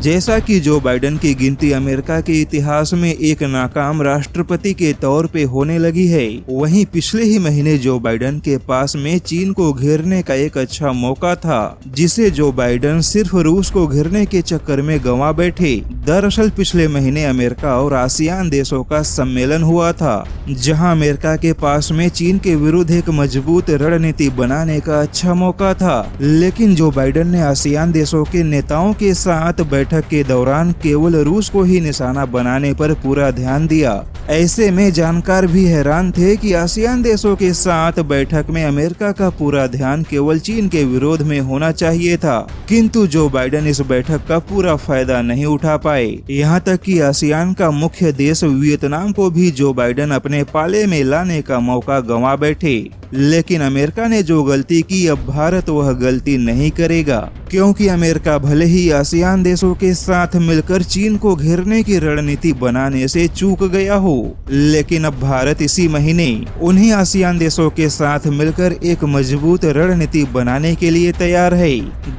जैसा कि Joe Biden की गिनती अमेरिका के इतिहास में एक नाकाम राष्ट्रपति के तौर पे होने लगी है, वहीं पिछले ही महीने जो बाइडेन के पास में चीन को घेरने का एक अच्छा मौका था, जिसे जो बाइडेन सिर्फ रूस को घेरने के चक्कर में गंवा बैठे। दरअसल पिछले महीने अमेरिका और आसियान देशों का सम्मेलन हुआ था, जहां अमेरिका के पास में चीन के विरुद्ध एक मजबूत रणनीति बनाने का अच्छा मौका था। लेकिन जो बाइडेन ने आसियान देशों के नेताओं के साथ बैठक के दौरान केवल रूस को ही निशाना बनाने पर पूरा ध्यान दिया। ऐसे में जानकार भी हैरान थे कि आसियान देशों के साथ बैठक में अमेरिका का पूरा ध्यान केवल चीन के विरोध में होना चाहिए था, किंतु जो बाइडेन इस बैठक का पूरा फायदा नहीं उठा पाए। यहाँ तक कि आसियान का मुख्य देश वियतनाम को भी जो बाइडेन अपने पाले में लाने का मौका गंवा बैठे। लेकिन अमेरिका ने जो गलती की, अब भारत वह गलती नहीं करेगा, क्योंकि अमेरिका भले ही आसियान देशों के साथ मिलकर चीन को घेरने की रणनीति बनाने से चूक गया हो, लेकिन अब भारत इसी महीने उन्हीं आसियान देशों के साथ मिलकर एक मजबूत रणनीति बनाने के लिए तैयार है।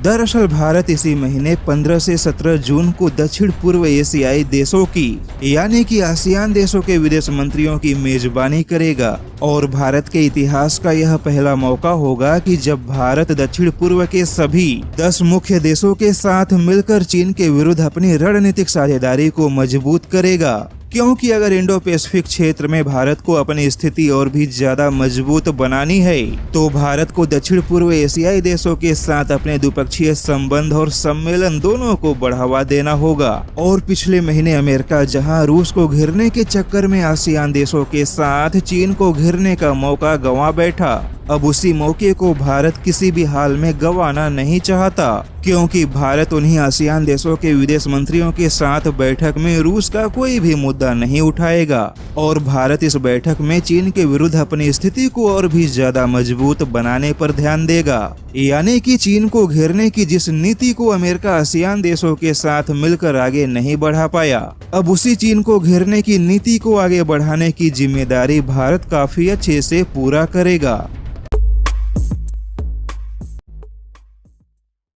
दरअसल भारत इसी महीने 15 से 17 जून को दक्षिण पूर्व एशियाई देशों की यानी कि आसियान देशों के विदेश मंत्रियों की मेजबानी करेगा, और भारत के इतिहास का यह पहला मौका होगा कि जब भारत दक्षिण पूर्व के सभी 10 मुख्य देशों के साथ मिलकर चीन के विरुद्ध अपनी रणनीतिक साझेदारी को मजबूत करेगा। क्योंकि अगर इंडो पैसिफिक क्षेत्र में भारत को अपनी स्थिति और भी ज्यादा मजबूत बनानी है, तो भारत को दक्षिण पूर्व एशियाई देशों के साथ अपने द्विपक्षीय संबंध और सम्मेलन दोनों को बढ़ावा देना होगा। और पिछले महीने अमेरिका जहां रूस को घेरने के चक्कर में आसियान देशों के साथ चीन को घेरने का मौका गंवा बैठा, अब उसी मौके को भारत किसी भी हाल में गंवाना नहीं चाहता, क्योंकि भारत उन्हीं आसियान देशों के विदेश मंत्रियों के साथ बैठक में रूस का कोई भी मुद्दा नहीं उठाएगा, और भारत इस बैठक में चीन के विरुद्ध अपनी स्थिति को और भी ज्यादा मजबूत बनाने पर ध्यान देगा। यानी कि चीन को घेरने की जिस नीति को अमेरिका आसियान देशों के साथ मिलकर आगे नहीं बढ़ा पाया, अब उसी चीन को घेरने की नीति को आगे बढ़ाने की जिम्मेदारी भारत काफी अच्छे से पूरा करेगा।